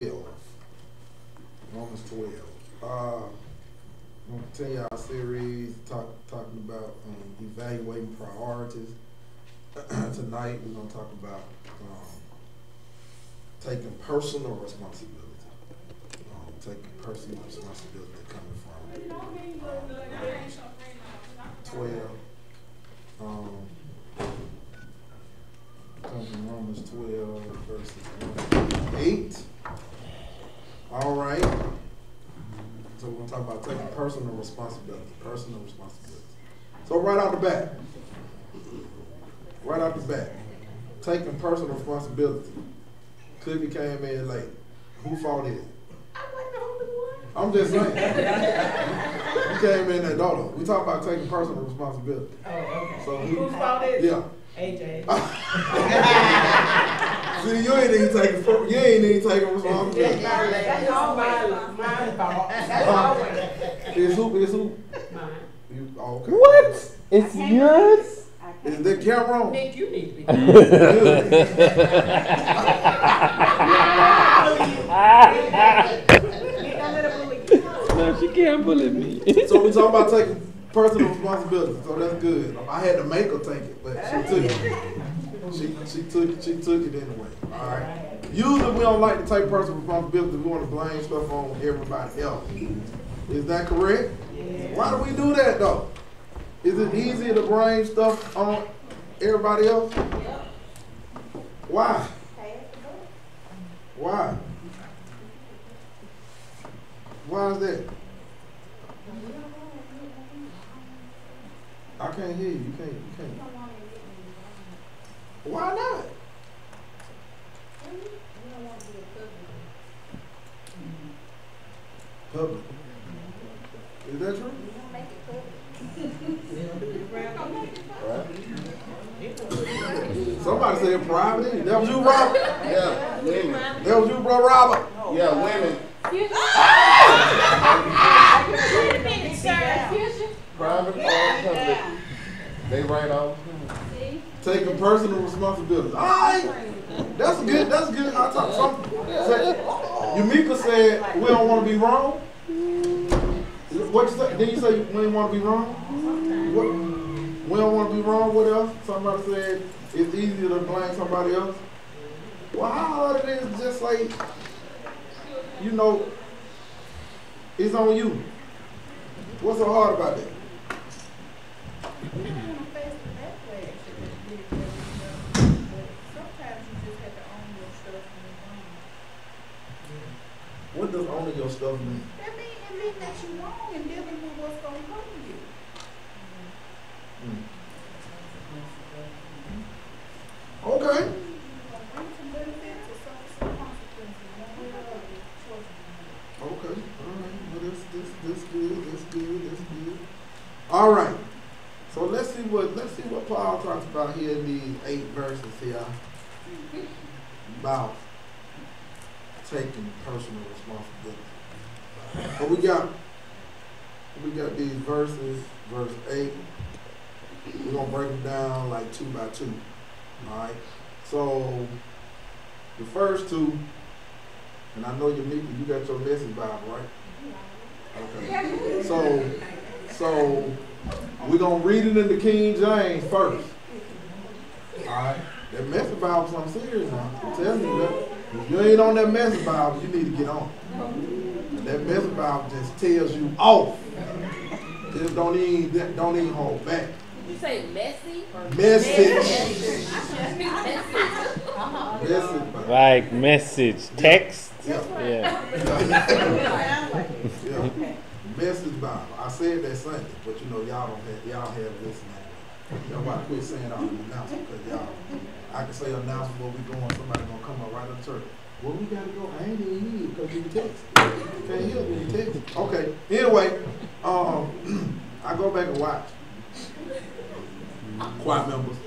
12. Romans 12. I'm going to continue our series talking about evaluating priorities. Tonight we're going to talk about taking personal responsibility. Taking personal responsibility coming from Romans 12. Comes from Romans 12, verses 1 to 8. All right. So we're going to talk about taking personal responsibility. Personal responsibility. So right out the bat, taking personal responsibility. Cliffy came in late. Who fault is it? I wasn't the only one. I'm just saying. You came in there, Dodo. We talk about taking personal responsibility. Oh, okay. So Whose fault is it? Yeah. AJ. See, you ain't even taking responsibility. That's always my fault. That's always. It's who? Mine. You, okay. What? It's yours? Is the camera on? Nick, you need to be. No, she can't bully me. So we talk about taking personal responsibility. So that's good. I had to make her take it, but she took it. She took it anyway. All right. Usually we don't like to take personal responsibility. We want to blame stuff on everybody else. Is that correct? Yeah. Why do we do that though? Is it easier to blame stuff on everybody else? Yep. Why? Why? Why is that? I can't hear you. You can't. Why not? Public. Is that true? Right. Somebody said private. That was you, Robert? Yeah, women. That was you, bro, Robert? Yeah, women. Private or public. They write off. Taking personal responsibility. All right. That's good. I talk something. Yumika said we don't want to be wrong. What you say? Did you say we don't want to be wrong? What? We don't want to be wrong. What else? Somebody said it's easier to blame somebody else. Well, how hard it is just like, it's on you. What's so hard about that? What does owning your stuff mean? That means that you're wrong and dealing with what's going to come to you. Okay. Okay. All right. Well, that's good. All right. So let's see what Paul talks about here in these 8 verses here about taking personal responsibility. So we got these verses, verse 8. We're gonna break them down like 2 by 2. All right. So the first 2, and I know you got your Message Bible, right? Okay. So we're gonna read it in the King James first. All right. That Message Bible is something serious now. I'm telling you that. If you ain't on that Message Bible, you need to get on. And that Message Bible just tells you off. Just don't even hold back. You say messy? Message. Like message, text. Yeah. Message Bible. I said that Sunday, but y'all have this now. Y'all about to quit saying all the announcements because I can say announcement where we going, somebody gonna come up right up to church. Well, we gotta go. I ain't even hear you because you text. You can't hear when you text. Okay. Anyway, I go back and watch. Choir members.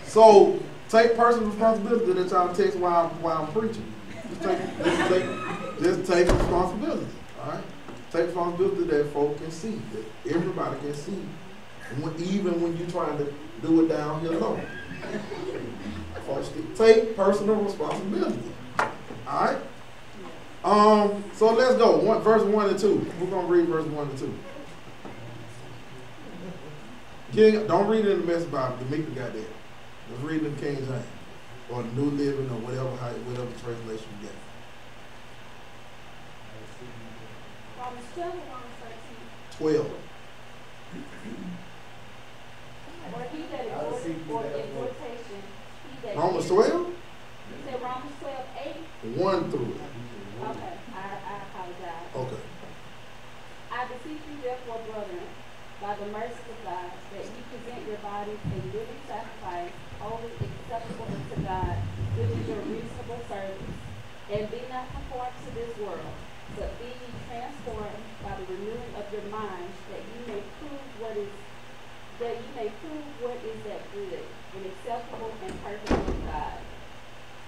So take personal responsibility that y'all text while I'm preaching. Just take responsibility. All right. Take responsibility that folk can see, that everybody can see, even when you're trying to do it down here low. Folks, take personal responsibility. Alright? So let's go. Verse 1 and 2. We're going to read verse 1 and 2. King, don't read it in the Message Bible. D'Amica got that. Let's read it in King James. Or the New Living or whatever translation you get. Romans 12 or Romans 13? 12. Or he that exhortation, he that Romans 12? You said Romans 12:8? 1 through. Okay, I apologize. Okay. I beseech you therefore, brethren, by the mercies of God, that you present your bodies a living sacrifice, holy, acceptable unto God, which is your reasonable service. And be not conformed to this world, but be ye transformed by the renewing of your minds, that you may prove what is that good and acceptable and perfect of God.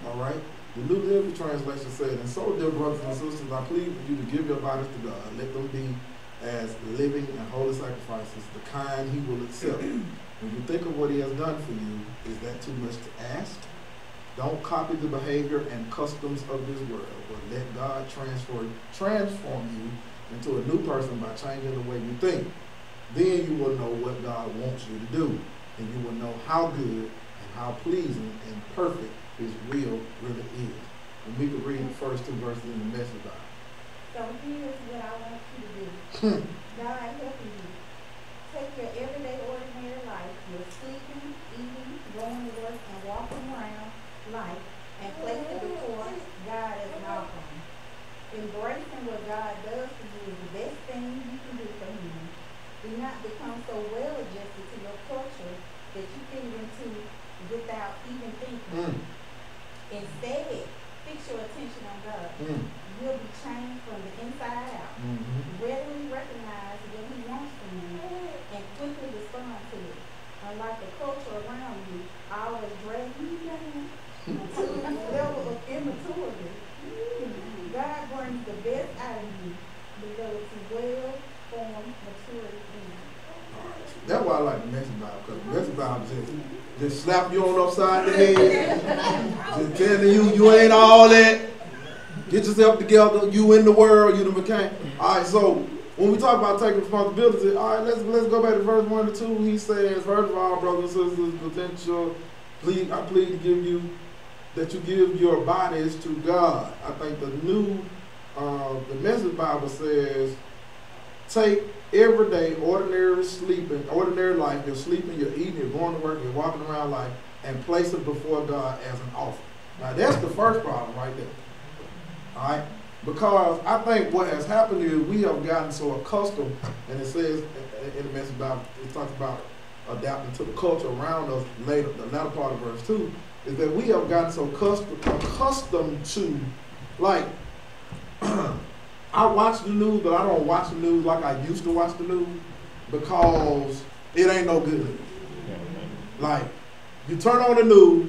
All right. The New Living Translation said, and so, dear brothers and sisters, I plead with you to give your bodies to God. Let them be as living and holy sacrifices, the kind he will accept. When you think of what he has done for you, is that too much to ask? Don't copy the behavior and customs of this world, but let God transform you into a new person by changing the way you think. Then you will know what God wants you to do, and you will know how good and how pleasing and perfect his will really is. And we can read the first 2 verses in the Message Bible. So here's what I want you to do. God helping you. Take your everyday, ordinary life, your sleeping, eating, going to work, and walking around life, and place it before God as an offering. Embracing what God does for you is the best thing you can do for him. Do not become so well adjusted to your culture that you get into without even thinking. Instead, fix your attention on God. You'll be changed from the inside out. Readily recognize what he wants from you and quickly respond to it. Unlike the culture around you, always dragging you down to a level of immaturity. God brings the best out of you, develops well-formed maturity in you. That's why I like the Message Bible, because the Message Bible just slap you on upside the head, just telling you ain't all that. Get yourself together. You in the world. You the mechanic. All right. So when we talk about taking responsibility, all right, let's go back to verse 1 to 2. He says, first of all, brothers and sisters, potential. I plead to give you that you give your bodies to God. I think the Message Bible says, take everyday, ordinary life, you're sleeping, you're eating, you're going to work, you're walking around life, and place it before God as an offering. Now that's the first problem right there. All right? Because I think what has happened is we have gotten so accustomed, and it says in the Message Bible, it talks about adapting to the culture around us later, the latter part of verse 2, is that we have gotten so accustomed to, like, I watch the news, but I don't watch the news like I used to watch the news because it ain't no good news. Like, you turn on the news,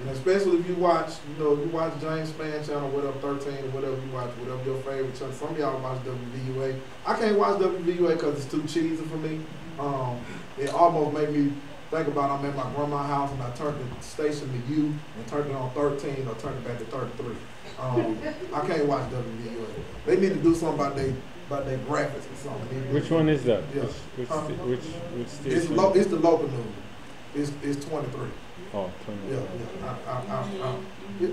and especially if you watch, you watch James Spann channel, whatever, 13, or whatever you watch, whatever your favorite channel. Some of y'all watch WVUA. I can't watch WVUA because it's too cheesy for me. It almost made me think about I'm at my grandma's house and I turned the station to U and turned it on 13 or turned it back to 33. I can't watch WVUA. They need to do something about their graphics or something. Which one is that? Yeah. Which station? It's the local news. It's 23. Oh, 20. Yeah.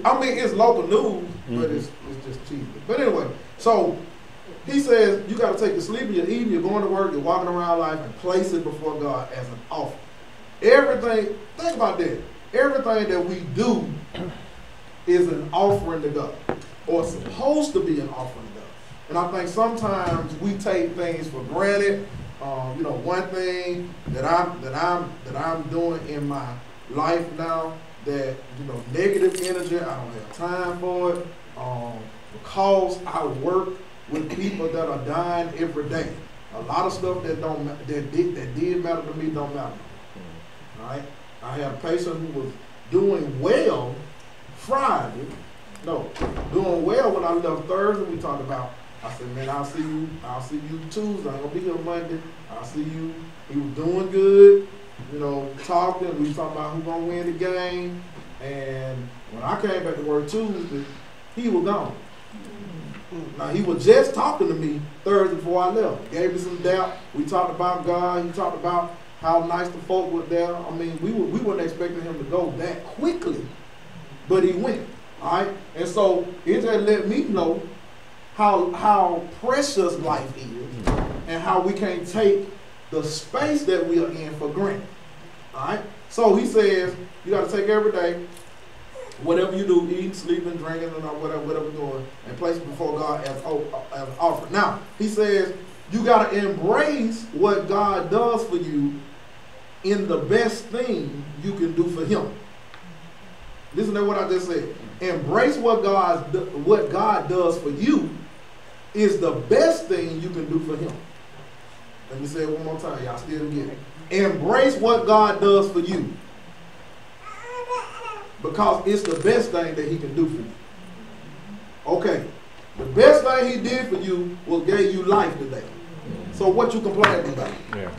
I mean, it's local news, but it's just cheesy. But anyway, so he says you got to take your sleeping, you're eating, you're going to work, you're walking around life, and place it before God as an offering. Everything, think about that. Everything that we do is an offering to God, or supposed to be an offering to God. And I think sometimes we take things for granted. One thing that I'm doing in my life now that negative energy, I don't have time for it. Because I work with people that are dying every day. A lot of stuff that did matter to me don't matter. All right, I had a patient who was doing well Friday. No, doing well when I left Thursday. We talked about. I said, man, I'll see you Tuesday. I'm gonna be here Monday. I'll see you. He was doing good, talking. We was talking about who's gonna win the game. And when I came back to work Tuesday, he was gone. Now, he was just talking to me Thursday before I left. Gave me some doubt. We talked about God. He talked about how nice the folk were there. I mean, we weren't expecting him to go that quickly, but he went. All right? And so it just let me know how precious life is and how we can't take the space that we are in for granted. All right? So he says, you got to take every day, whatever you do, eating, sleeping, drinking, and whatever you're doing, and place it before God as an offering. Now, he says, you got to embrace what God does for you in the best thing you can do for him. Listen to what I just said. Embrace what God does for you is the best thing you can do for him. Let me say it one more time. Y'all still get it. Embrace what God does for you, because it's the best thing that he can do for you. Okay. The best thing he did for you was gave you life today. So what you complaining about? Yeah.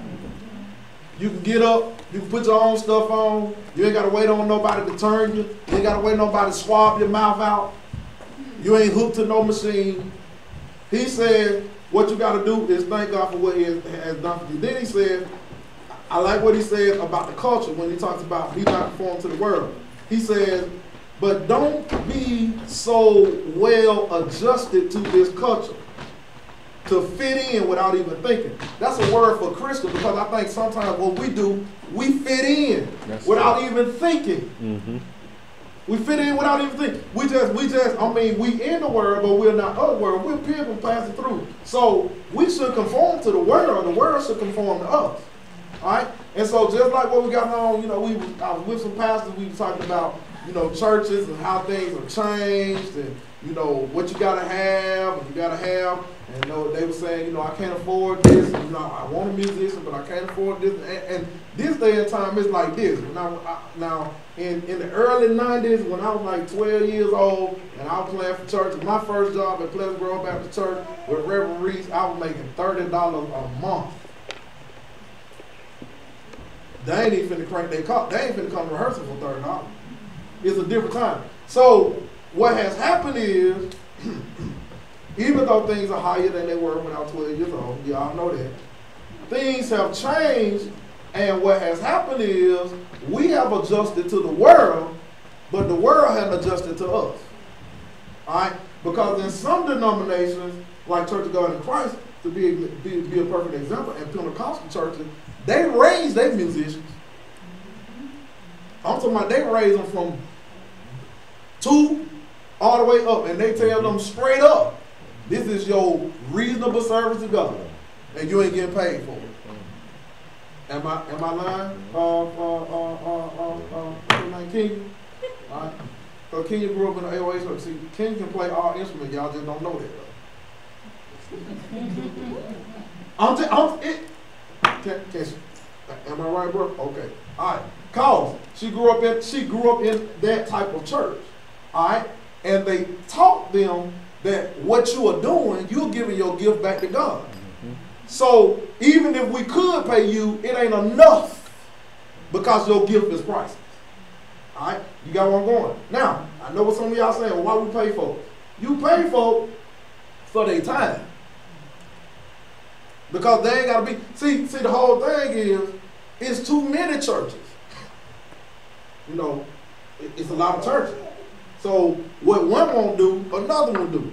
You can get up, you can put your own stuff on, you ain't got to wait on nobody to turn you, you ain't got to wait on nobody to swab your mouth out, you ain't hooked to no machine. He said, what you got to do is thank God for what he has done for you. Then he said, I like what he says about the culture when he talks about be not conformed to the world. He says, but don't be so well adjusted to this culture to fit in without even thinking. That's a word for Christian, because I think sometimes what we do, we fit in without even thinking. Mm-hmm. We fit in without even thinking. We just, I mean, we in the world, but we're not of the world. We're pilgrims passing through. So we should conform to the world should conform to us. All right? And so just like what we got on, you know, I was with some pastors, we were talking about, you know, churches and how things have changed and, you know, what you got to have and you got to have. And you know, they were saying, you know, I can't afford this. You know, I want a musician, but I can't afford this. And this day and time is like this. Now, in the early 90s, when I was like 12 years old and I was playing for church, my first job at Pleasant Grove Baptist Church with Reverend Reese, I was making $30 a month. They ain't even finna crank their car. They ain't finna come to rehearsal for $30. It's a different time. So what has happened is, even though things are higher than they were when I was 12 years old, y'all know that, things have changed, and what has happened is we have adjusted to the world, but the world hasn't adjusted to us. All right? Because in some denominations, like Church of God in Christ, to be a perfect example, and Pentecostal churches, they raise their musicians. I'm talking about they raise them from 2 all the way up, and they tell them straight up, this is your reasonable service to God, and you ain't getting paid for it. Am I lying? Kenya? All right. So Kenya grew up in the AOA church. See, Kenya can play all instruments. Y'all just don't know that though. Am I right, bro? Okay. All right. Cause she grew up in that type of church. All right. And they taught them that what you are doing, you're giving your gift back to God. Mm-hmm. So even if we could pay you, it ain't enough because your gift is priceless. All right, you got where I'm going. Now, I know what some of y'all saying. Well, why we pay folks? You pay folks for their time because they ain't got to be. See, the whole thing is, it's too many churches. You know, it's a lot of churches. So what one won't do, another will do.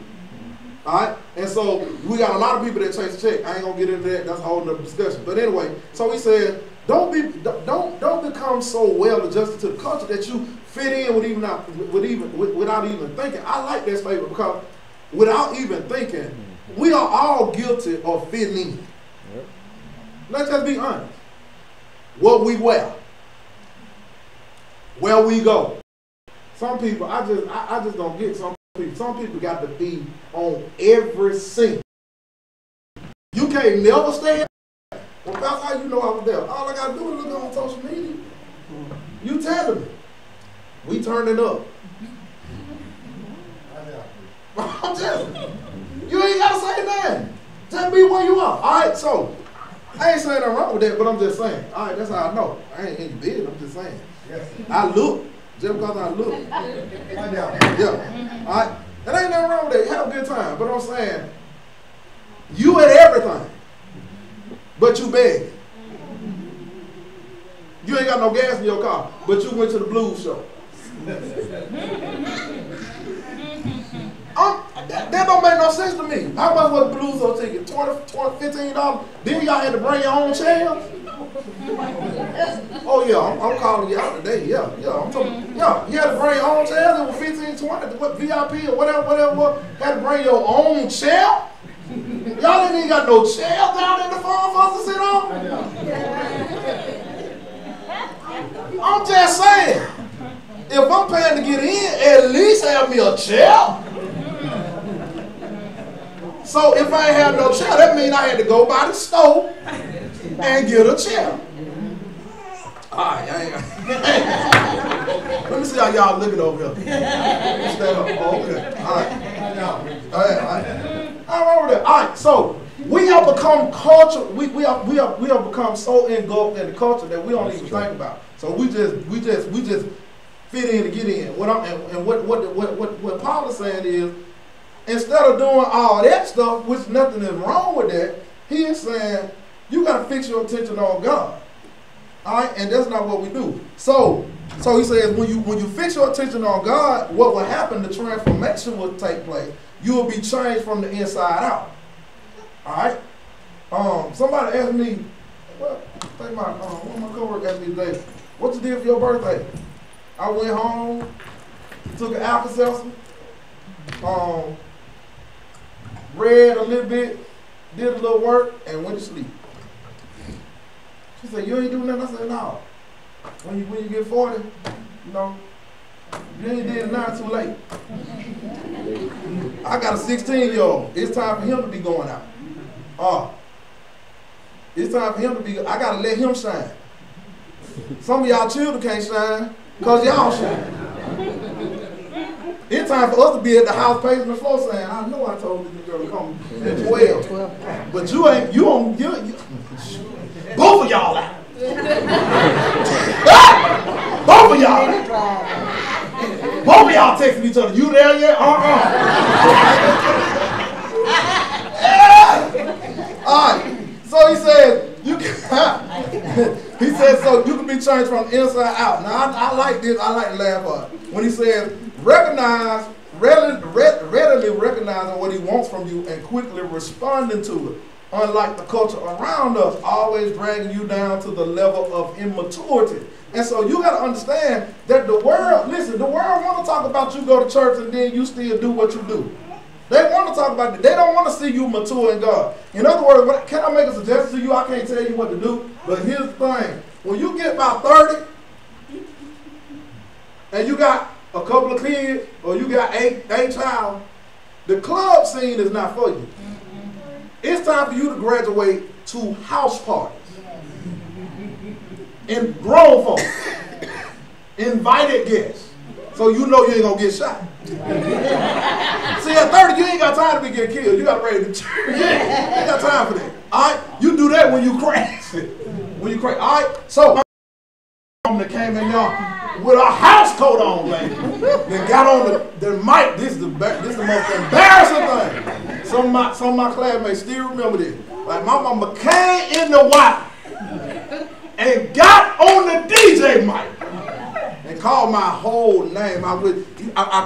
All right? And so we got a lot of people that chase a check. I ain't gonna get into that. That's a whole nother discussion. But anyway, so he said, don't become so well adjusted to the culture that you fit in without even thinking. I like that statement because without even thinking, we are all guilty of fitting in. Yep. Let's just be honest. What we wear, where we go. Some people, I just don't get some people. Some people got to be on every scene. You can't never stand. Well, that's how you know I was there. All I got to do is look on social media. You telling me. We turn it up. I'm telling you. You ain't got to say nothing. Just be where you are. All right, so I ain't saying nothing wrong with that, but I'm just saying. All right, that's how I know. I ain't in your business. I'm just saying. Yes. I look. Just because I look. Yeah. All right. That ain't nothing wrong with that. Have a good time. But I'm saying, you at everything, but you begging. You ain't got no gas in your car, but you went to the blues show. That don't make no sense to me. How much was the blues show ticket? $20, $15? Then y'all had to bring your own chairs? Oh yeah, I'm calling you out today. Yeah, I'm talking. Yeah, you had to bring your own chairs. It was 15, 20, what VIP or whatever. Had to bring your own chair. Y'all ain't even got no chair down in the farm for us to sit on. I'm just saying, if I'm paying to get in, at least have me a chair. So if I ain't have no chair, that means I had to go by the stove and get a chair. All right, let me see how y'all looking over here. Stand up. Oh, okay. All right. All right. So we have become culture. We have become so engulfed in the culture that we don't even think about. So we just fit in to get in. What Paul is saying is, instead of doing all that stuff, which nothing is wrong with that, he is saying you got to fix your attention on God. All right, and that's not what we do. So he says when you fix your attention on God, what will happen? The transformation will take place. You will be changed from the inside out. All right. Somebody asked me, one of my coworkers asked me today, what you did for your birthday? I went home, took an Alka-Seltzer, read a little bit, did a little work, and went to sleep. She said, you ain't doing nothing? I said, no. When you get 40, you ain't did it now, too late. I got a 16-year-old. It's time for him to be going out. It's time for him to be, I got to let him shine. Some of y'all children can't shine because y'all shine. It's time for us to be at the house pacing the floor saying, I know I told this girl to come at 12. But you both of y'all out. Both of y'all. Both of y'all texting each other. You there yet? All right. So he says, so you can be changed from the inside out. Now I like this. I like to laugh at it. When he says, readily recognizing what he wants from you and quickly responding to it. Unlike the culture around us, always dragging you down to the level of immaturity. And so you got to understand that the world want to talk about you go to church and then you still do what you do. They want to talk about it. They don't want to see you mature in God. In other words, can I make a suggestion to you? I can't tell you what to do, but here's the thing. When you get about 30 and you got a couple of kids or you got eight child, the club scene is not for you. It's time for you to graduate to house parties. And grown folks. Invited guests. So you know you ain't going to get shot. See, at 30, you ain't got time to be getting killed. You got to raise the church. You ain't got time for that. All right? You do that when you crash. All right? So, that came in y'all with a house coat on, man. Then got on the mic. This is the most embarrassing thing. Some of my classmates still remember this. Like my mama came in the white and got on the DJ mic and called my whole name. I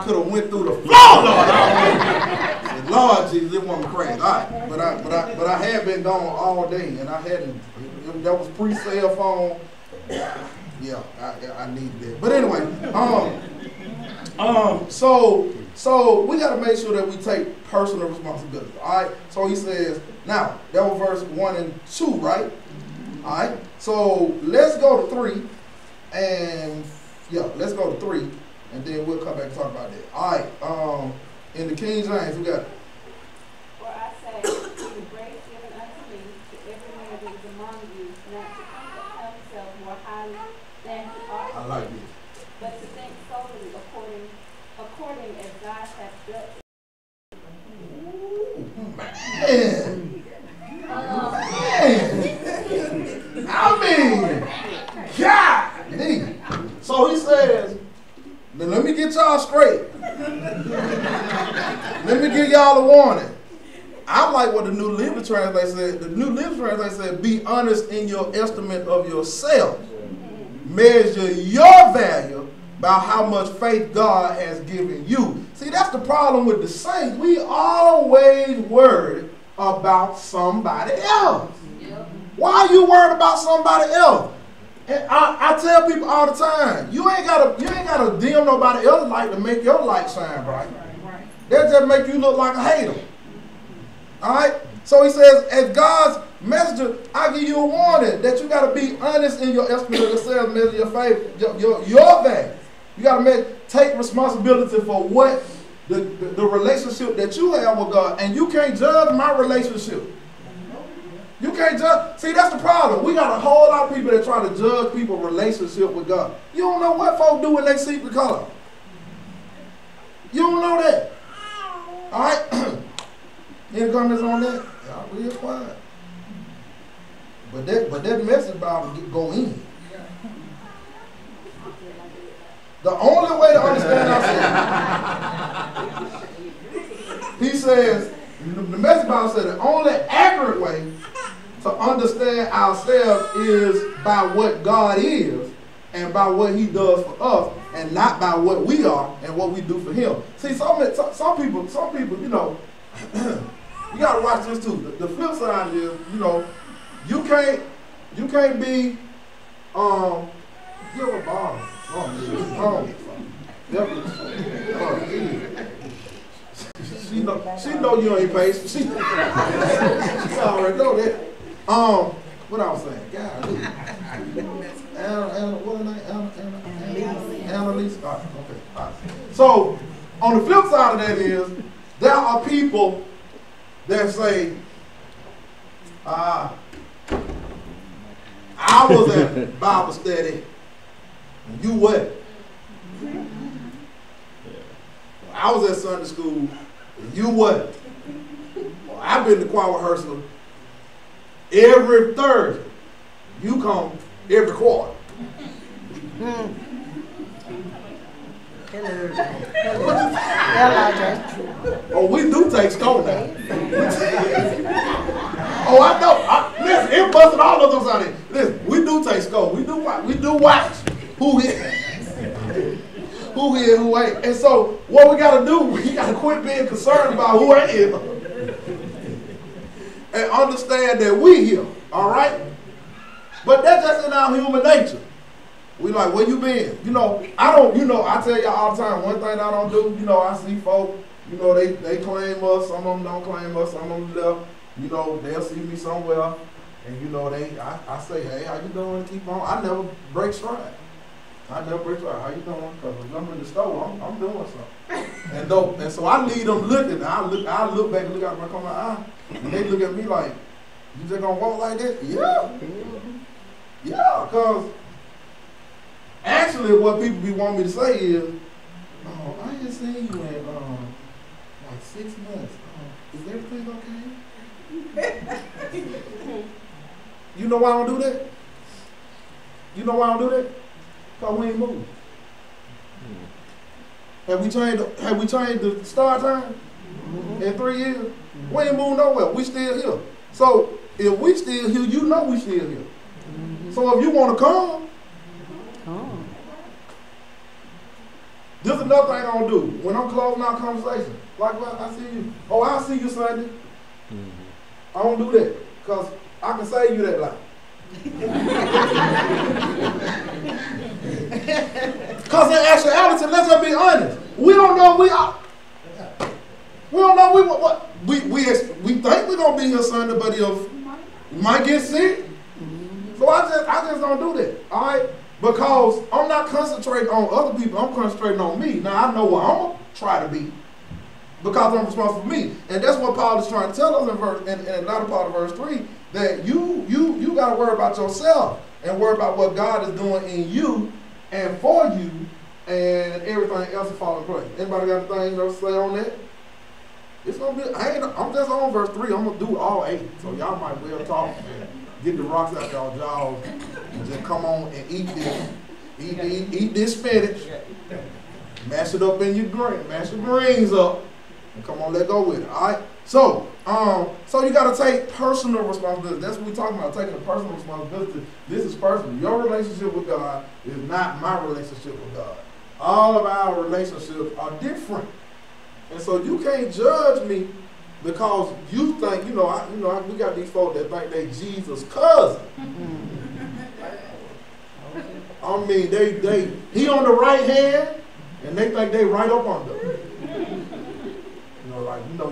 could have went through the floor, Lord. Said, Lord Jesus, this woman crazy. All right, but I had been gone all day, and I hadn't. That was pre-cell phone. Yeah, I needed that. But anyway, so we got to make sure that we take personal responsibility. All right. So he says, now that was verse 1 and 2, right? All right. So let's go to 3, and let's go to 3, and then we'll come back and talk about that. All right. In the King James, we got. For I say, through the grace given unto me, to every man that is among you, not to think of himself more highly than he ought to. I like this. But to think solely according as God hath dealt. God. So he says, now let me get y'all straight. Let me give y'all a warning. I like what the New Living Translation said. The New Living Translation said, be honest in your estimate of yourself. Measure your value by how much faith God has given you. See, that's the problem with the saints. We always worried about somebody else. Why are you worried about somebody else? And I tell people all the time, you ain't gotta dim nobody else's light to make your light shine bright. That just make you look like a hater. All right? So he says, as God's messenger, I give you a warning that you got to be honest in your estimate of yourself, measure your faith, your value. You got to take responsibility for what the relationship that you have with God. And you can't judge my relationship. You can't judge. See, that's the problem. We got a whole lot of people that try to judge people's relationship with God. You don't know what folks do when they secret color. You don't know that. All right? Any comments on that? Y'all real quiet. But that message about to go in. The only way to understand ourselves, he says, the message Bible said the only accurate way to understand ourselves is by what God is and by what he does for us, and not by what we are and what we do for him. See, some people, you know, you gotta watch this too. The flip side is, you know, you can't be give a ball. She know you ain't patient. She already know that. What I was saying, God, what her name? Annalise. Okay. All right. So on the flip side of that is there are people that say, I was at Bible study, and you what? I was at Sunday school, and you what? Well, I've been to choir rehearsal every Thursday. You come every quarter. Oh, we do take stone now. Oh, I know. Listen, it busted all of those out there. Listen, we do take score. We do watch who is, who ain't. And so what we got to do, we got to quit being concerned about who ain't here and understand that we here, all right? But that's just in our human nature. We like, where you been? You know, I tell y'all all the time, one thing I don't do, you know, I see folk, you know, they claim us, some of them don't claim us, some of them left, you know, they'll see me somewhere, and you know, I say, hey, how you doing? Keep on. I never break stride. How you doing? Because when I'm in the store, I'm doing something. And so I leave them looking, I look back and look out my corner of my eye, and they look at me like, you just gonna walk like that? Yeah. Yeah, because actually, what people be wanting me to say is, oh, I ain't seen you in like 6 months. Is everything okay? You know why I don't do that? You know why I don't do that? Because we ain't moved. Have we changed the start time in 3 years? We ain't moved nowhere. We still here. So if we still here, you know we still here. So if you want to come, this is another thing I'm going to do. When I'm closing our conversation, like, well, I see you. Oh, I'll see you Sunday. I don't do that because I can save you that life. Because in actuality, let's just be honest. We don't know we are. We don't know what we think we're going to be here Sunday, but if we might get sick. So I just don't do that, all right? Because I'm not concentrating on other people, I'm concentrating on me. Now I know what I'm going to try to be because I'm responsible for me. And that's what Paul is trying to tell us in the latter part of verse 3, that you got to worry about yourself and worry about what God is doing in you and for you, and everything else will fall in place. Anybody got anything to say on that? It's going to be, I'm just on verse 3. I'm going to do all 8. So y'all might well talk and get the rocks out y'all jaws and just come on and eat this. Eat this spinach. Mash it up in your green. Mash your greens up And come on, let's go with it. All right. So, so you got to take personal responsibility. That's what we're talking about, taking a personal responsibility. This is personal. Your relationship with God is not my relationship with God. All of our relationships are different. And so you can't judge me because you think, we got these folks that think they Jesus' cousin. I mean, he on the right hand, and they think they right up under.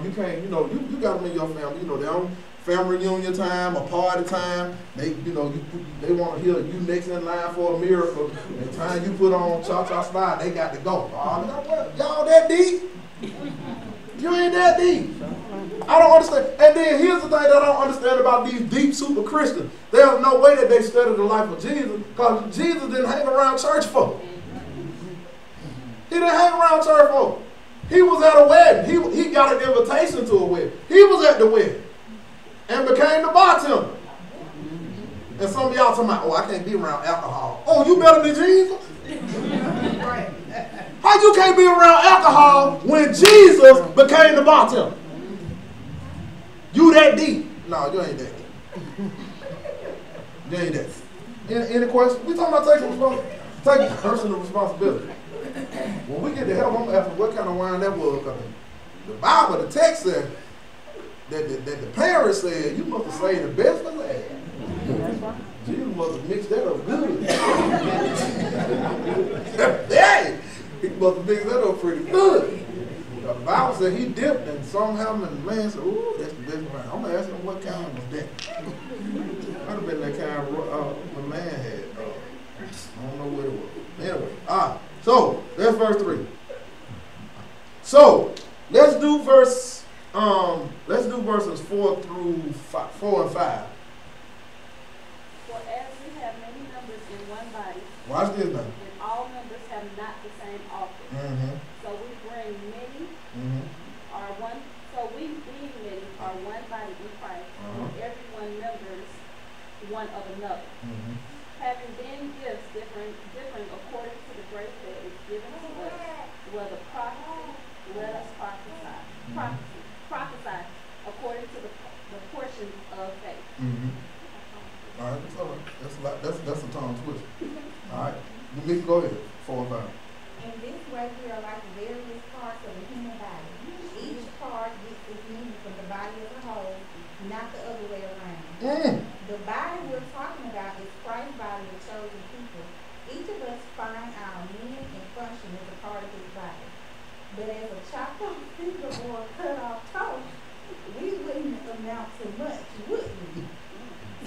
You can't, you got them in your family, they on family reunion time or party time. They want to hear you next in line for a miracle. And the time you put on cha-cha slide, they got to go. Oh, y'all that deep? You ain't that deep. I don't understand. And then here's the thing that I don't understand about these deep super Christians. There's no way that they studied the life of Jesus, because Jesus didn't hang around church folk. He didn't hang around church folk. He was at a wedding. He got an invitation to a wedding. He was at the wedding and became the bartender. And some of y'all talking about, I can't be around alcohol. Oh, you better than Jesus? How you can't be around alcohol when Jesus became the bartender? You that deep? No, you ain't that deep. You ain't that deep. Any questions? We talking about taking personal responsibility. When we get to heaven, I'm going to ask what kind of wine that was. The Bible, the text said that the parents said, you must have saved the best for last. Jesus must have mixed that up good. Hey, he must have mixed that up pretty good. The Bible said he dipped, and somehow the man said, ooh, that's the best wine. I'm going to ask him what kind was that. Might have been that kind the man had. I don't know what it was. Anyway, all right. So, that's verse 3. So, let's do verses 4 and 5. For as we have many members in one body, Watch this now. and all members have not the same office. Mm-hmm. So we bring many, Mm-hmm. so we being many are one body in Christ, and everyone members one of another. Mm-hmm. Having then gifts different according to the grace that is given to us, whether prophecy, let us prophesy. Prophesy according to the portions of faith. Mm-hmm. All right, that's all right. That's a tongue twister. All right. Let go ahead. 4 and 5. In this way, we are like various parts of the human body. Each part gets its meaning from the body as a whole, not the other way around. The body we're talking about is Christ's body, the chosen people. Each of us find our meaning and function as a part of his body. But as a chopped off finger or a cut off toe, we wouldn't amount to much, would we?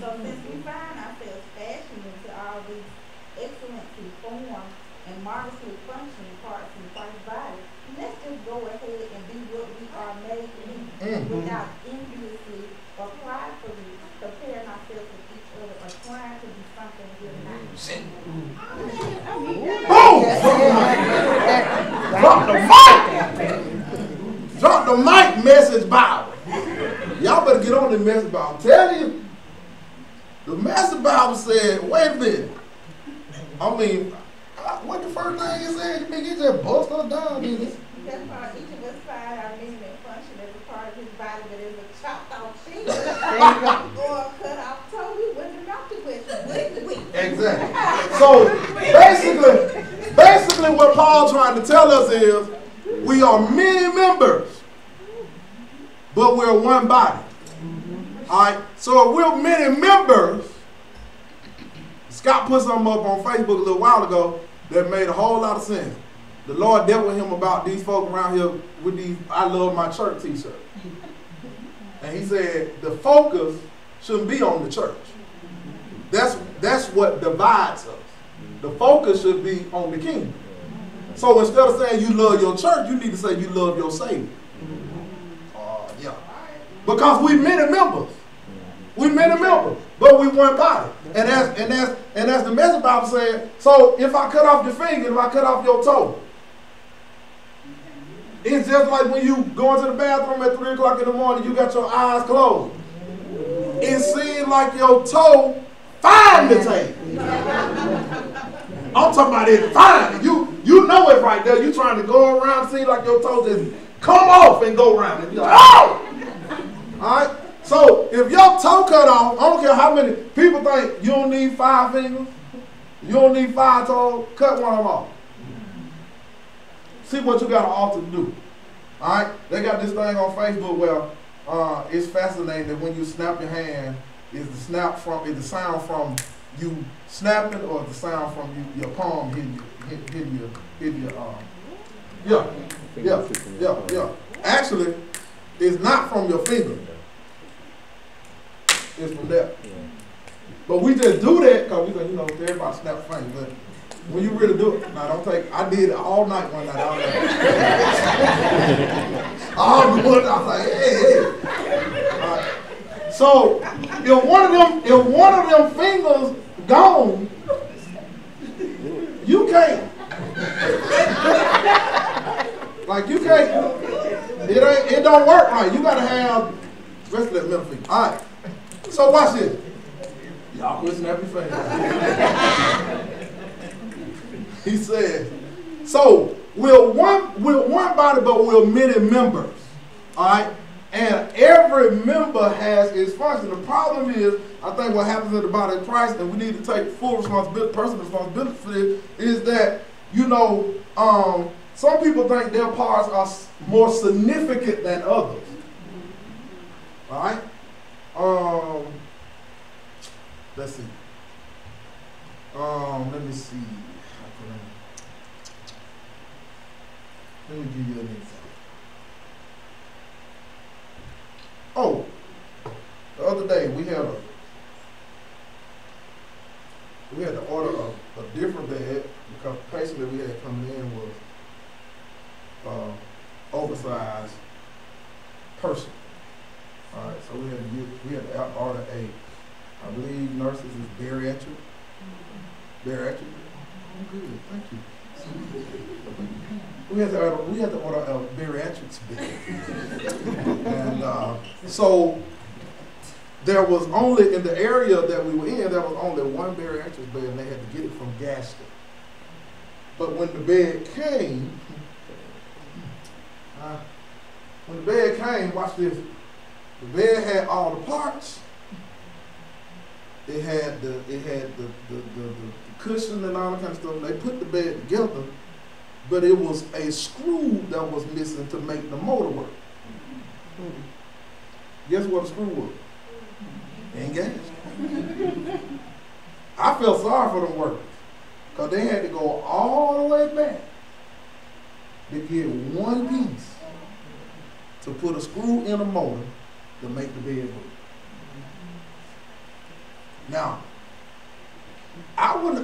So since we find ourselves fashioned into all these excellently formed and marvelously functioning parts in Christ's body, let's just go ahead and do what we are made to do without enviously or pridefully comparing ourselves with each other or trying to be something we're not. Boom! Drop the mic, Message Bible. Y'all better get on the Message Bible. I'm telling you, the Message Bible said, wait a minute. I mean, what the first thing you said? You just bust us down, didn't it? That's why each of us find our meaning and function as a part of his body, but as a chopped off finger or a cut off toe, we wouldn't amount to much, would we? Exactly. So basically what Paul's trying to tell us is we are many members, but we're one body. All right. So if we're many members, Scott put something up on Facebook a little while ago that made a whole lot of sense. The Lord dealt with him about these folk around here with these I Love My Church t-shirts. And he said the focus shouldn't be on the church. That's what divides us. The focus should be on the kingdom. So instead of saying you love your church, you need to say you love your Savior. Yeah. Because we many members. We many members, but we one body. And as the Message Bible said, so if I cut off your finger, if I cut off your toe, it's just like when you go into the bathroom at 3 o'clock in the morning, you got your eyes closed. It seems like your toe find the tape. I'm talking about it fine. You know it right there. You trying to go around, see like your toe just come off and go around and be like, oh! All right? So if your toe cut off, I don't care how many people think you don't need 5 fingers, you don't need 5 toes, cut one of them off. See what you got to alter to do. All right? They got this thing on Facebook where it's fascinating that when you snap your hand, is the sound from you snapping or the sound from your palm hitting your arm? Yeah. Actually, it's not from your finger. It's from there. But we just do that because we think, everybody snap fingers. But when you really do it, I did it all night one night. I was like, hey. All right. So if one of them fingers gone, you can't. Like you can't. It don't work right. You gotta have the rest of that middle finger. All right. So watch this. Y'all quit snapping fingers. He said, so we're one body, but we're many members. All right? And every member has its function. The problem is, I think what happens in the body of Christ, and we need to take full responsibility, personal responsibility for this, is that, some people think their parts are more significant than others. All right? Let's see. Let me see. Let me give you an example. Oh, the other day we had to order a different bed because the patient that we had coming in was oversized person. All right, so we had to order I believe nurses is bariatric. Bariatric. Oh, good, thank you. We had to order a bariatrics bed. And so there was only, in the area that we were in, there was only one bariatrics bed and they had to get it from Gaston. But when the bed came, watch this, the bed had all the parts. It had the cushion and all that kind of stuff. They put the bed together, but it was a screw that was missing to make the motor work. Guess what the screw was? Engaged. I felt sorry for them workers because they had to go all the way back to get one piece to put a screw in a motor to make the bed work. Now, I wouldn't,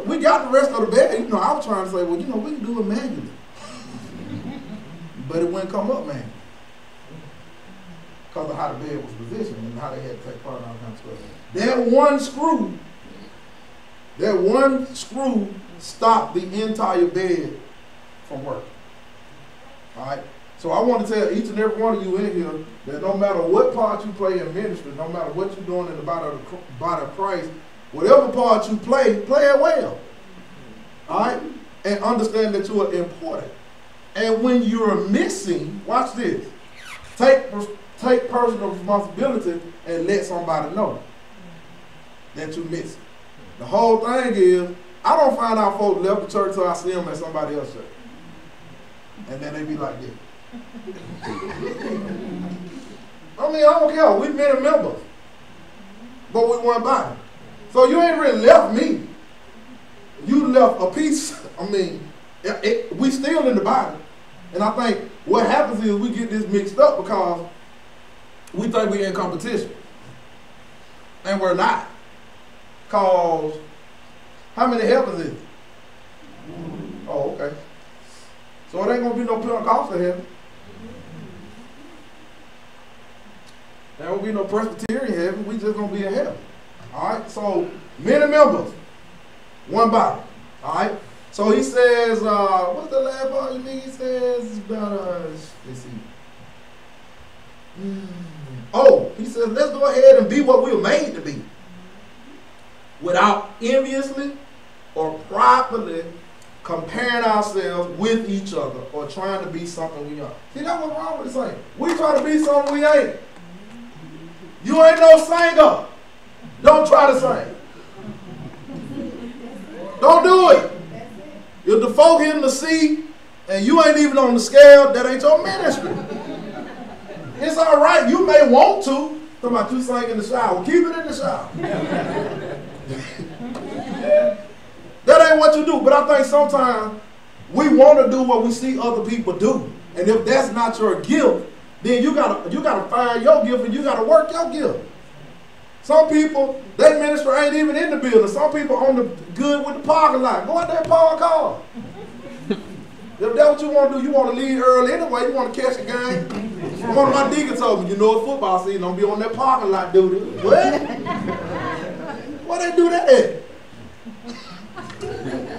we got the rest of the bed. I was trying to say, well, we can do it manually. But it wouldn't come up manually. Because of how the bed was positioned and how they had to take part in all kinds of stuff. That one screw stopped the entire bed from working. All right? So I want to tell each and every one of you in here that no matter what part you play in ministry, no matter what you're doing in the body of Christ, whatever part you play it well. All right? And understand that you are important. And when you're missing, watch this. Take personal responsibility and let somebody know that you miss it. The whole thing is, I don't find out folks left the church till I see them at somebody else's church. And then they be like this. I don't care. We many members. But we one body. So you ain't really left me. You left a piece. We still in the body. And I think what happens is we get this mixed up because we think we're in competition. And we're not. Because how many helpers is it? Oh, okay. So it ain't going to be no Pentecostal heaven. There won't be no Presbyterian heaven. We just going to be in heaven. All right? So many members, one body. All right? So he says, what's the last part you think he says about let's see. He says, let's go ahead and be what we were made to be. Without enviously or pridefully comparing ourselves with each other or trying to be something we aren't. See, that's what's wrong with the saying. We try to be something we ain't. You ain't no singer. Don't try to sing. Don't do it. If the folk in the sea and you ain't even on the scale, that ain't your ministry. It's all right. You may want to. Talking about you sing in the shower. Keep it in the shower. That ain't what you do. But I think sometimes we want to do what we see other people do. And if that's not your gift, then you gotta find your gift and you gotta work your gift. Some people, their ministry ain't even in the building. Some people on the good with the parking lot. Go out there and park car. If that's what you want to do, you want to leave early anyway, you want to catch a game. One of my deacons told me, you know, it's football season, don't be on that parking lot, dude. What? Why they do that at?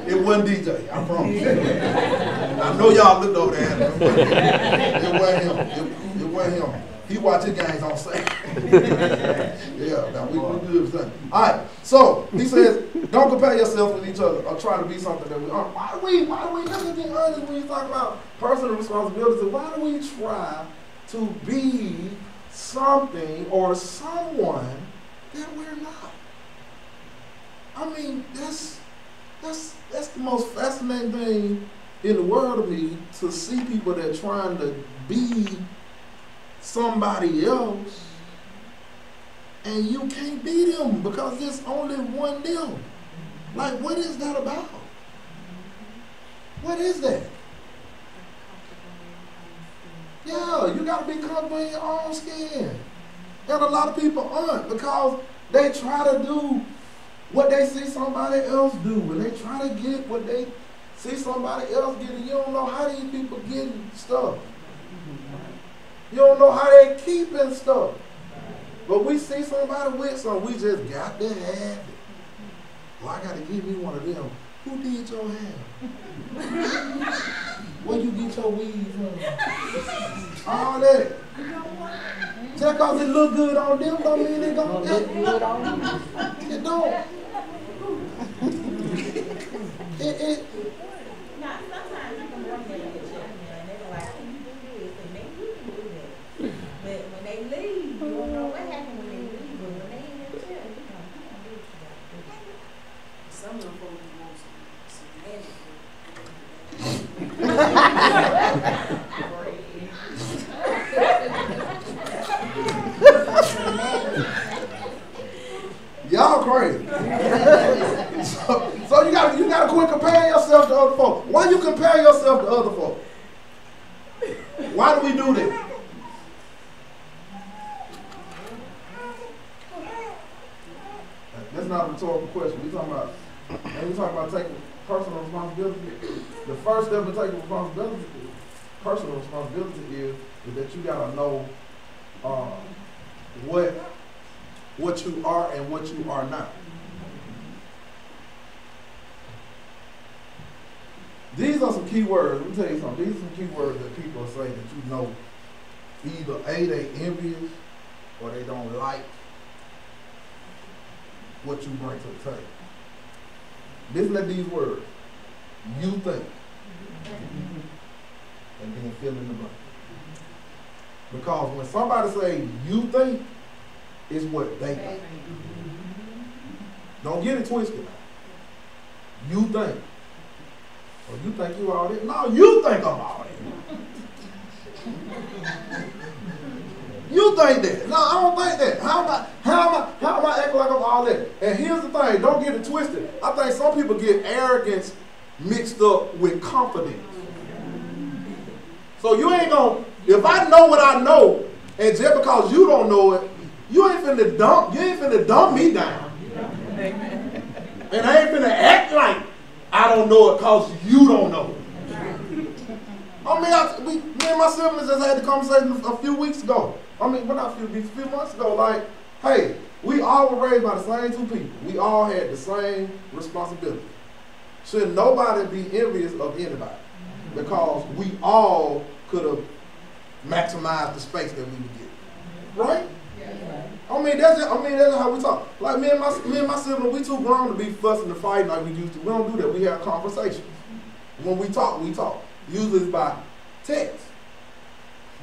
It wasn't DJ, I promise. I know y'all looked over there at him. It wasn't him. It wasn't him. He watch his games on Saturday. Yeah, now we do the same. All right, so he says, don't compare yourself with each other or try to be something that we aren't. Why do we, let's be honest when you talk about personal responsibility, why do we try to be something or someone that we're not? I mean, that's the most fascinating thing in the world to me, to see people that are trying to be somebody else and you can't be them because there's only one them. Like, what is that about? What is that? Yeah, you got to be comfortable in your own skin. And a lot of people aren't, because they try to do what they see somebody else do, and they try to get what they see somebody else get, and you don't know how these people getting stuff. You don't know how they keeping stuff. But we see somebody with something, we just got to have it. Well, I got to give me one of them. Who did your hair? Where you get your weave from? All that. Just because it look good on them don't mean it don't look good on you. It don't. Now, sometimes you can bring them to church, and they're like, can you do this? And maybe you can do that. But when they leave, you don't know what happened when they leave. But when they in the church, you know do what you got to do. Some of them folks want some Y'all crazy. So you gotta quit comparing yourself to other folks. Why you compare yourself to other folks? Why do we do that? That's not a rhetorical question. We're talking about taking personal responsibility. The first step in taking responsibility, personal responsibility, is that you gotta know what you are and what you are not. These are some key words. Let me tell you something. These are some key words that people are saying that you know either A, they envious, or they don't like what you bring to the table. Listen at these words. You think. And then fill in the blank. Because when somebody say you think, it's what they think. Don't get it twisted. You think. Or you think you all this. No, you think I'm all this. You think that. No, I don't think that. How am I acting like I'm all that? And here's the thing, don't get it twisted. I think some people get arrogance mixed up with confidence. So you ain't gonna, if I know what I know, and just because you don't know it, you ain't finna dump me down. And I ain't finna act like I don't know it because you don't know it. I mean, me and my siblings just had the conversation a few weeks ago. I mean, well, not a few months ago. Like, hey, we all were raised by the same two people. We all had the same responsibility. Should nobody be envious of anybody, because we all could have maximized the space that we would get, right? I mean, that's how we talk. Like me and my sibling, we too grown to be fussing and fighting like we used to. We don't do that. We have conversations. When we talk, we talk. Usually it's by text.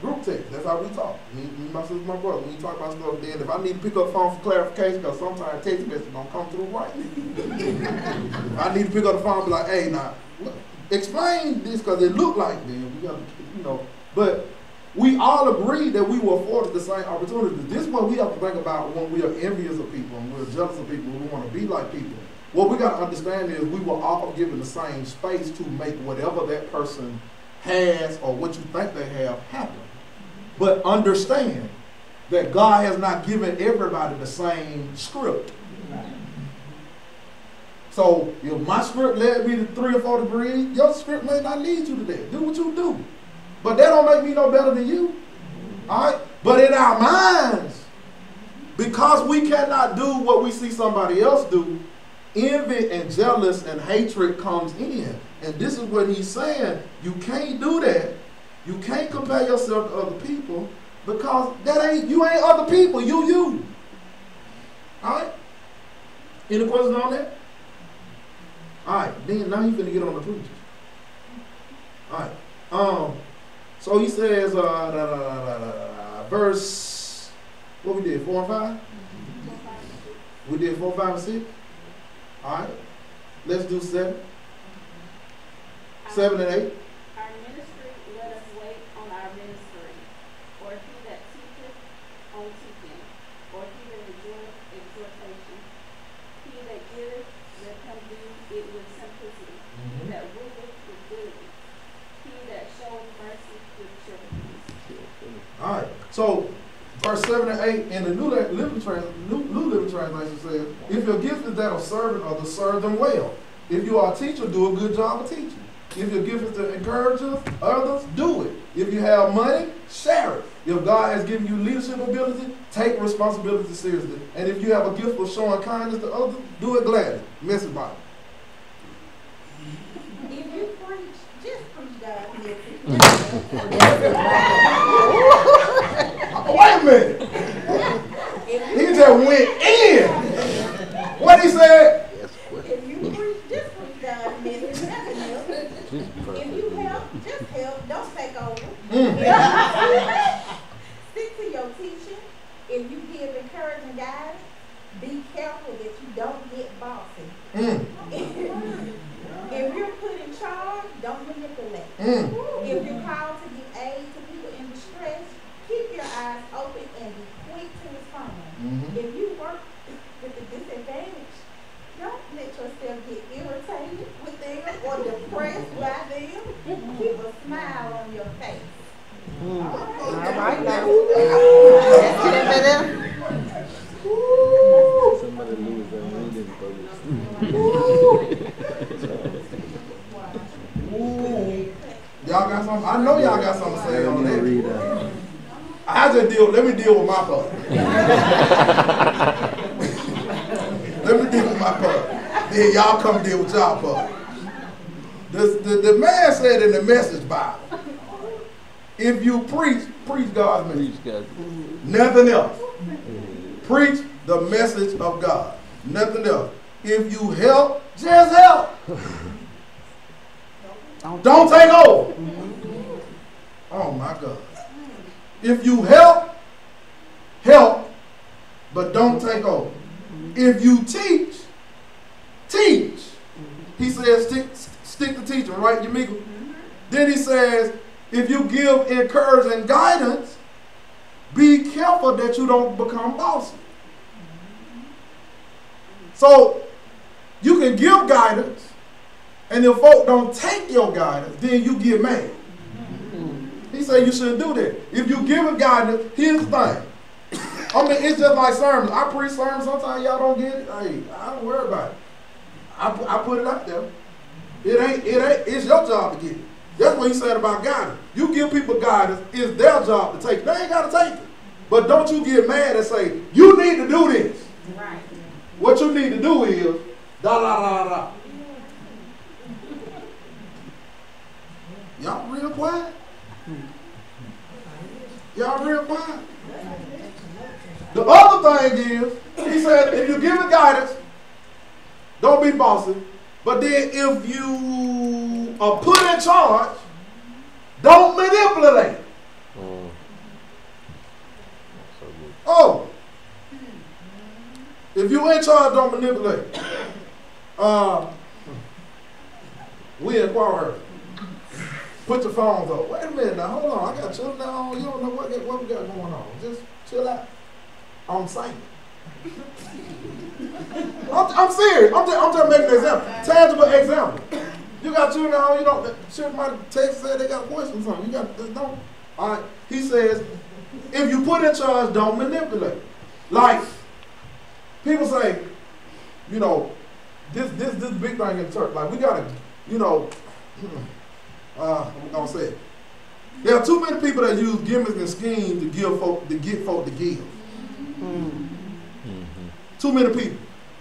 Group text. That's how we talk. Me, my sister, my brother. When we talk about stuff, then if I need to pick up the phone for clarification, because sometimes text message don't come through right. If I need to pick up the phone and be like, hey, now, look, explain this because it looked like this. We got, you know, but we all agree that we were afforded the same opportunities. This is what we have to think about when we are envious of people and we're jealous of people. We want to be like people. What we got to understand is we were all given the same space to make whatever that person has or what you think they have happen. But understand that God has not given everybody the same script. So if my script led me to 3 or 4 degrees, your script may not lead you to that. Do what you do. But that don't make me no better than you. All right? But in our minds, because we cannot do what we see somebody else do, envy and jealous and hatred comes in. And this is what he's saying. You can't do that. You can't compare yourself to other people because you ain't other people. You. All right? Any questions on that? All right. Then now you finna get on the preachers. All right. So he says, verse, what we did, 4 and 5? We did 4, 5, and 6? All right. Let's do 7. 7 and 8. Our ministry, let us wait on our ministry, or he that teacheth on teaching, or he that endureth exhortation. He that giveth, let him do it with simplicity. He that ruleth with diligence. He that showeth mercy with cheerfulness. All right. So, verse 7 and 8 in the New Living Translation says, if your gift is that of serving others, serve them well. If you are a teacher, do a good job of teaching. If your gift is to encourage others, do it. If you have money, share it. If God has given you leadership ability, take responsibility seriously. And if you have a gift of showing kindness to others, do it gladly. Message Bible. If you preach, just preach God's message. Wait a minute. He just went in. What he said? If you preach, just preach God's message. Nothing else. If you help, just help. Don't take over. Stick to your teaching. If you give encouraging guidance, be careful that you don't get bossy. If you're put in charge, don't manipulate. If you're called to give aid to people in distress, keep your eyes open and be quick to respond. If you work with a disadvantage, don't let yourself get irritated with them or depressed by them. Keep a smile on your face. All right now. Somebody lose their reading Y'all got something? I know y'all got something to say on that. Let me deal with my part. Let me deal with my part. Then y'all come deal with y'all part. The man said in the Message Bible, if you preach God's message. Nothing else. Preach the message of God. Nothing else. If you help, just help. Don't take over. Oh my God. If you help, but don't take over. If you teach. He says stick to teaching, right, Yamika? Then he says, if you give encouraging guidance, be careful that you don't become bossy. So you can give guidance, and if folk don't take your guidance, then you get mad. He said you shouldn't do that. If you give a guidance, here's the thing. I mean, it's just like sermons. I preach sermons. Sometimes y'all don't get it. Hey, I don't worry about it. I put it out there. It ain't. It's your job to get it. That's what he said about guidance. You give people guidance. It's their job to take it. They ain't got to take it. But don't you get mad and say, you need to do this. Right. What you need to do is, da. Y'all real quiet? Y'all real quiet? The other thing is, he said, if you give it guidance, don't be bossy. But then if you are put in charge, don't manipulate. Oh, if you're in charge, don't manipulate. We inquire her. Put your phones up. Wait a minute now, hold on. I got children now. You don't know what we got going on. Just chill out. I'm saying. I'm serious. I'm just making an example. Tangible example. You got children at home, you don't, children might text, say they got questions on you. Don't. All right. He says, if you put in charge, don't manipulate. Like, people say, you know, this big thing in church. Like, we gotta, you know, I'm gonna say it. There are too many people that use gimmicks and schemes to get folk to give. Too many people.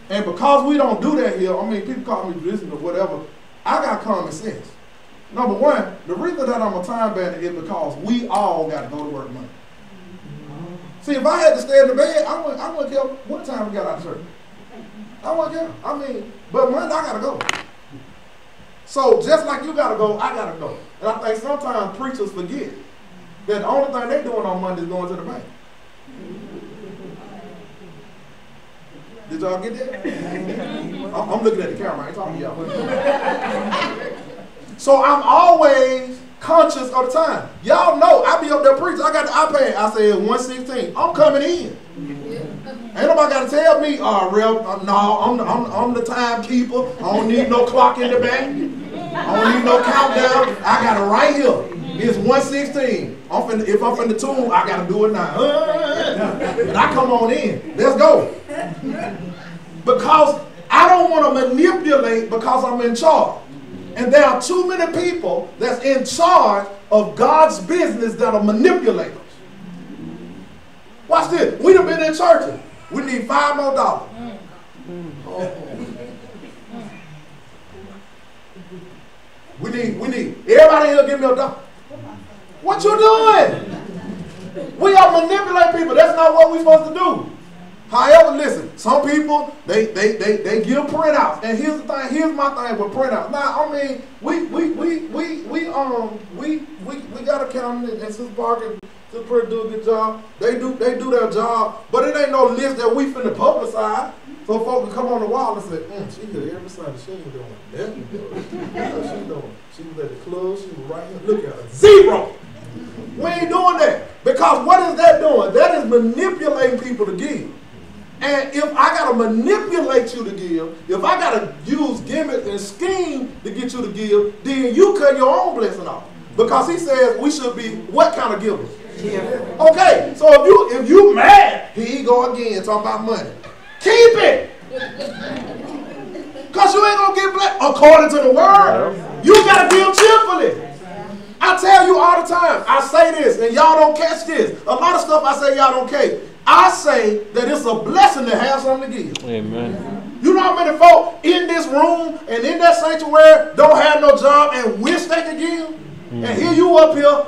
And because we don't do that here, I mean, people call me religion or whatever, I got common sense. Number one, the reason that I'm a time bandit is because we all got to go to work Monday. See, if I had to stay in the bed, I wouldn't care what time we got out of church. I wouldn't care. I mean, but Monday I got to go. So just like you got to go, I got to go. And I think sometimes preachers forget that the only thing they're doing on Monday is going to the bank. Did y'all get that? I'm looking at the camera. I ain't talking to y'all. So I'm always conscious of the time. Y'all know I be up there preaching. I got the iPad. I said 1:16. I'm coming in. Ain't nobody got to tell me, no, I'm the timekeeper. I don't need no clock in the back. I don't need no countdown. I got it right here. It's 1:16. If I'm finna tune, I got to do it now. And I come on in. Let's go. Because I don't want to manipulate because I'm in charge. And there are too many people that's in charge of God's business that are manipulators. Watch this. We done been in churches. We need $5 more. We need. Everybody here give me $1. What you doing? We are manipulating people. That's not what we're supposed to do. However, listen, some people, they give printouts. And here's the thing, here's my thing with printouts. Now, I mean, we got accountant and Sister Parker, Sister Pretty do a good job. They do their job, but it ain't no list that we finna publicize. So folks can come on the wall and say, she did every Sunday, she ain't doing nothing. What she doing? She was at the club, she was right here. Look at her, 0. We ain't doing that. Because what is that doing? That is manipulating people to give. And if I got to manipulate you to give, if I got to use gimmicks and scheme to get you to give, then you cut your own blessing off. Because he says we should be what kind of givers? Yeah. Okay, so if you mad, here you go again talking about money. Keep it. Because you ain't going to get blessed according to the word. You got to give cheerfully. I tell you all the time, I say this, and y'all don't catch this. A lot of stuff I say y'all don't catch. I say that it's a blessing to have something to give. Amen. You know how many folk in this room and in that sanctuary don't have no job and wish they could give? Mm-hmm. And here you up here,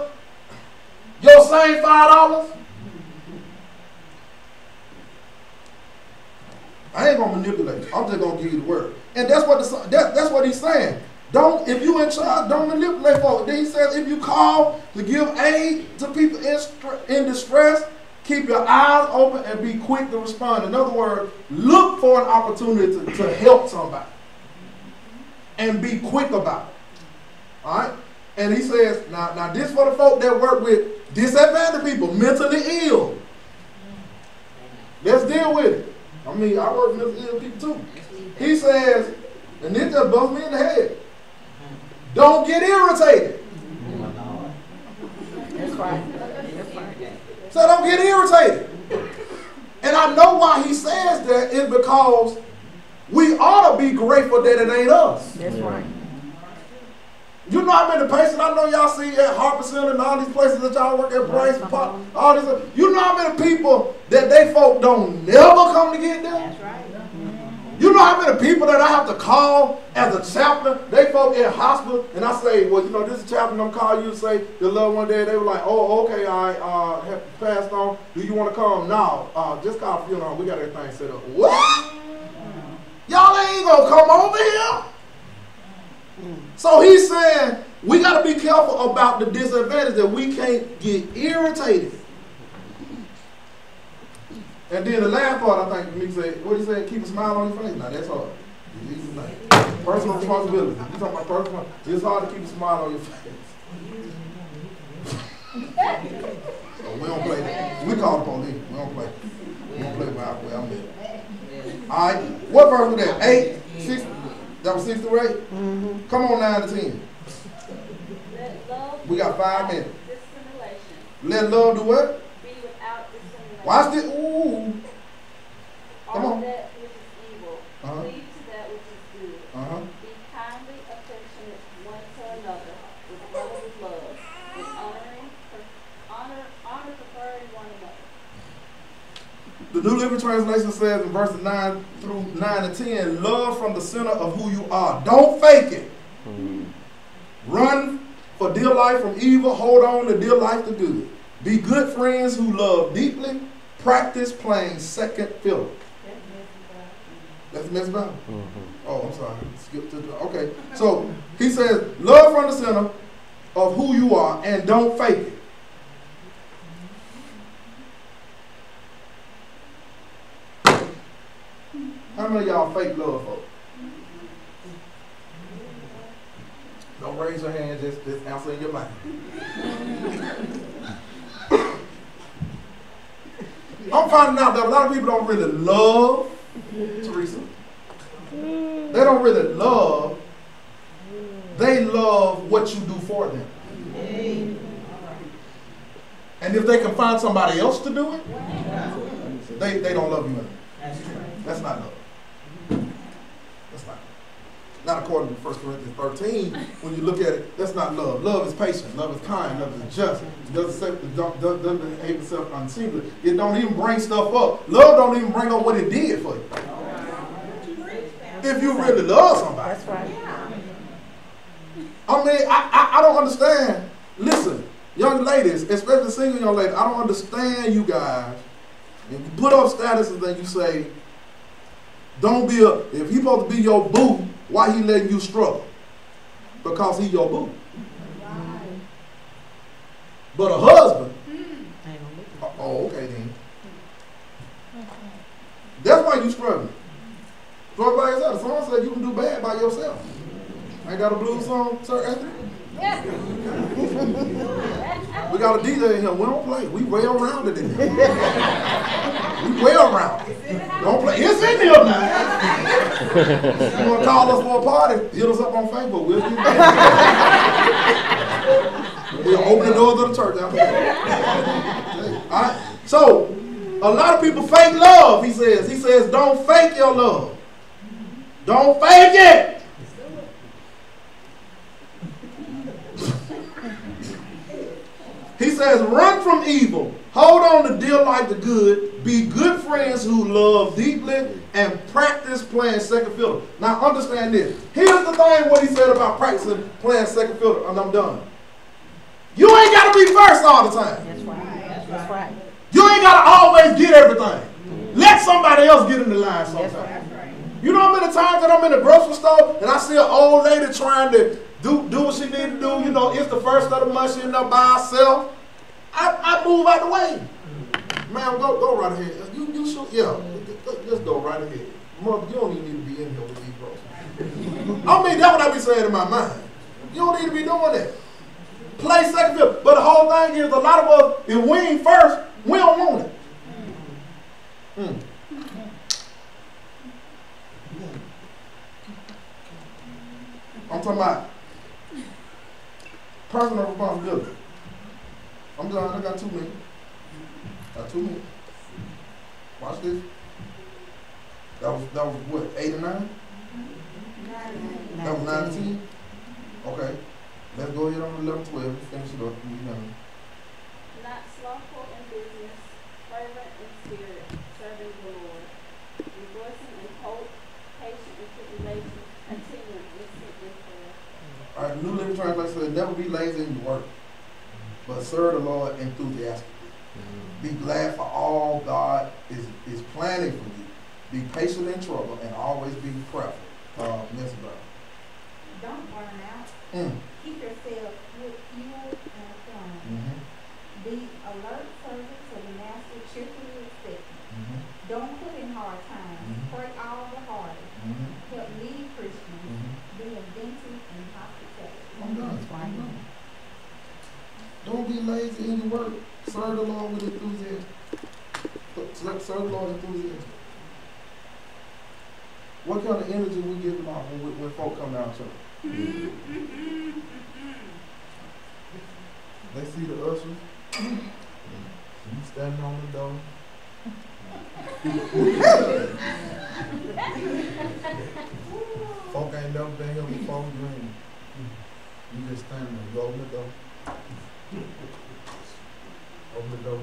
your same $5. I ain't gonna manipulate you. I'm just gonna give you the word. And that's what he's saying. Don't, if you in charge, don't manipulate folks. Then he says, if you call to give aid to people in distress, keep your eyes open and be quick to respond. In other words, look for an opportunity to help somebody. And be quick about it. All right? And he says, now this for the folk that work with disadvantaged people, mentally ill. Let's deal with it. I mean, I work with mentally ill people too. He says, and this just busts me in the head. Don't get irritated. That's right. That's right. So don't get irritated. And I know why he says that is because we ought to be grateful that it ain't us. That's right. You know how many patients I know y'all see at Harper Center and all these places that y'all work at, Bryce, Pop, all this. You know how many people that they folk don't never come to get them? That's right. You know how many people that I have to call as a chaplain, they folk in hospital, and I say, well, you know, this is chaplain, I'm calling you to say your loved one day, they were like, oh, okay, I have passed on. Do you want to come? No, just call funeral. We got everything set up. What? Y'all ain't going to come over here? So he's saying we got to be careful about the disadvantage that we can't get irritated. And then the last part, I think, me say, what he said, keep a smile on your face. Now that's hard. Personal responsibility. You talking about personal? It's hard to keep a smile on your face. So we don't play that. We call the police. We don't play. We don't play where I'm at. All right. What verse was that? 8, 6. That was 6 through 8. Mm-hmm. Come on, 9 to 10. We got 5 minutes. Let love do what? Be without dissimulation. Watch this. Ooh. Come All on. that which is evil, cleave to that which is good. Be kindly affectionate one to another with brotherly love, with honor preferring one another. The New Living Translation says in verses 9 through 9 and 10, love from the center of who you are. Don't fake it. Run for dear life from evil. Hold on to dear life to good. Be good friends who love deeply. Practice playing second fiddle. That's the Message Bible. Oh, I'm sorry. Skip to the, okay. So he says, love from the center of who you are and don't fake it. How many of y'all fake love folks? Don't raise your hand, just answer in your mind. I'm finding out that a lot of people don't really love Teresa. They don't really love. They love what you do for them. And if they can find somebody else to do it, they don't love you anymore. That's not love. That's not according to 1 Corinthians 13. When you look at it, that's not love. Love is patient. Love is kind. Love is just. It doesn't behave itself unseemly. It don't even bring stuff up. Love don't even bring up what it did for you. If you really love somebody. That's right. I mean, I don't understand. Listen, young ladies, especially single young ladies, I don't understand you guys. If you put up statuses and you say, don't be if he's supposed to be your boo, why he letting you struggle? Because he your boo. But a husband, oh, okay then. That's why you struggling. Struggle by yourself. The song said you can do bad by yourself. Ain't that a blues song, Sir Anthony? We got a DJ in here. We don't play. We well rounded in here. We well rounded. Don't play. It's in here now. You want to call us for a party? Hit us up on Facebook. We'll get We'll open the doors of the church after that. All right. So a lot of people fake love. He says, don't fake your love. Don't fake it. He says, run from evil. Hold on to dear like the good. Be good friends who love deeply and practice playing second fiddle. Now understand this. Here's the thing what he said about practicing playing second fiddle, and I'm done. You ain't got to be first all the time. That's right. That's right. You ain't got to always get everything. Let somebody else get in the line sometimes. Right. You know how many times that I'm in the grocery store and I see an old lady trying to do what she need to do. You know, it's the first of the month, she in there by herself. I move out the way. Man, go right ahead. You should, yeah, just go right ahead. Mother, you don't even need to be in here with these groceries. I mean, that's what I be saying in my mind. You don't need to be doing that. Play second fiddle. But the whole thing is, a lot of us, if we ain't first, we don't want it. I'm talking about personal responsibility. I'm done. I got 2 minutes. Got 2 minutes. Watch this. That was what, 8 and 9? That was 9 and 10? Okay. Let's go ahead on 11, 12. Finish it up. Not slothful in business, fervent in spirit, serving the Lord, rejoicing in hope, patient in tribulation, continuing in prayer. All right, New Living Translation says, never be lazy in your work, but serve the Lord enthusiastically. Be glad for all God is planning for you. Be patient in trouble and always be prayerful. Message Bible. Don't burn out. Keep yourself fueled and affirmed. Be alert, servants of the master, cheerfully expectant. Don't quit in hard times. Pray all the harder. Help needy Christians. Be inventive in hospitality. I'm done. Don't be lazy in your work. Serve the Lord with enthusiasm. Serve the Lord with enthusiasm. What kind of energy we give them out when folk come down church? They see the ushers. You standing on the door. Folk ain't never been here before. You just stand there. You open the door. Open the door.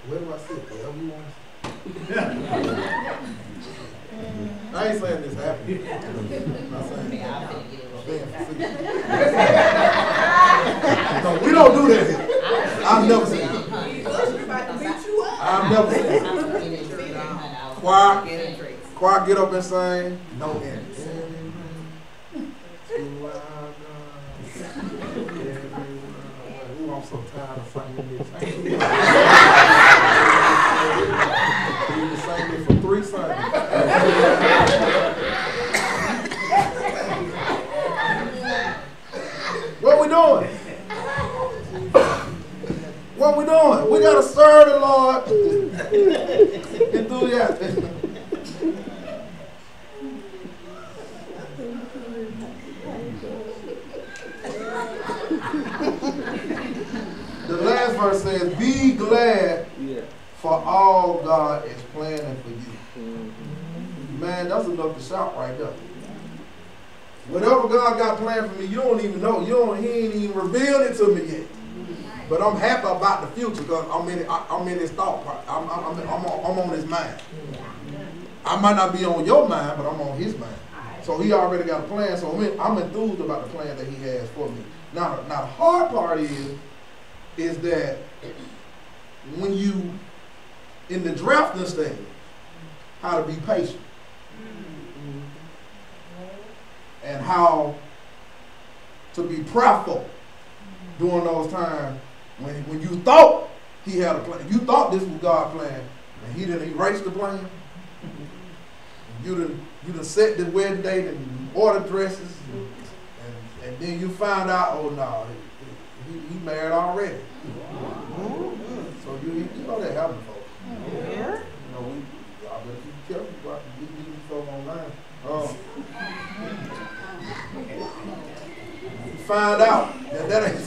Where do I sit? Wherever you want. I ain't saying this happened. I'm not saying that. I'm being facetious. No, we don't do that here. I've never seen it. I've never seen it. Choir get up and sing. No end. Ooh, I'm so tired of singing this. You can sing it for 3 Sundays. What we doing? What we doing? We gotta serve the Lord. Enthusiastic. The last verse says, be glad for all God is planning for you. Man, that's enough to shout right there. Whatever God got planned for me, you don't even know. He ain't even revealed it to me yet. But I'm happy about the future because I'm in his thought part. I'm on his mind. I might not be on your mind, but I'm on his mind. So he already got a plan. So I'm enthused about the plan that he has for me. Now the hard part is that when you in the drafting stage, how to be patient. And how to be prayerful during those times when you thought he had a plan. You thought this was God's plan, and he didn't erase the plan. You done set the wedding date and order dresses, and then you found out, oh no, he married already. So you know that happens, folks. Yeah. You know, y'all better be careful about these folks online. You find out that ain't.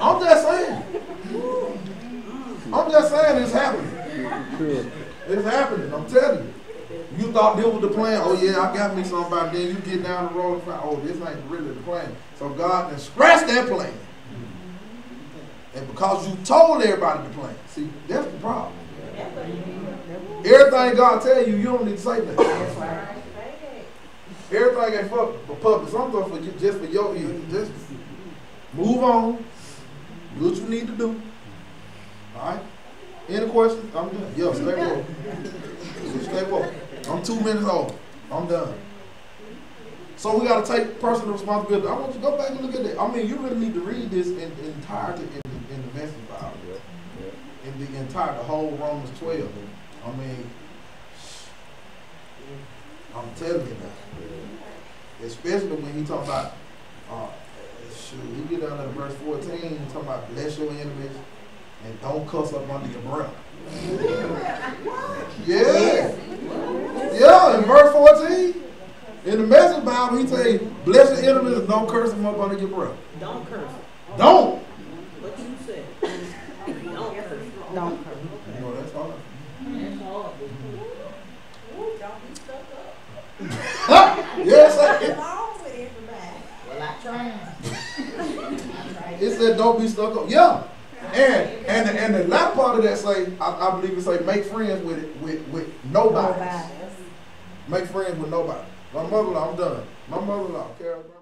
I'm just saying it's happening. It's happening. I'm telling you. You thought this was the plan. Oh yeah, I got me somebody. Then you get down the road and find, oh, this ain't really the plan. So God then scratched that plan. And because you told everybody the plan. See, that's the problem. Everything God tell you, you don't need to say that. That's right. Everything ain't for public. Some stuff for just for your ears. Just move on. Do what you need to do. All right. Any questions? I'm done. Yo, stay woke. Stay woke. I'm 2 minutes over. I'm done. So we got to take personal responsibility. I want you to go back and look at that. I mean, you really need to read this in entirety in the Message Bible. In the whole Romans 12. I mean, I'm telling you now. Especially when he talk about, he get down to verse 14, he talk about bless your enemies and don't cuss up under your breath. Yeah. Yeah, in verse 14. In the Message Bible, he say, bless your enemies and don't curse them up under your breath. Don't curse. Don't. What you said. Don't curse. Don't curse. You know, that's hard. That's hard. Don't be stuck up. Yes, What's wrong with everybody? Well, I tried. it said don't be stuck up. Yeah. And the last part of that say, I believe it say make friends with nobody. Make friends with nobody. My mother-in-law, I'm done. My mother-in-law, Carol Brown.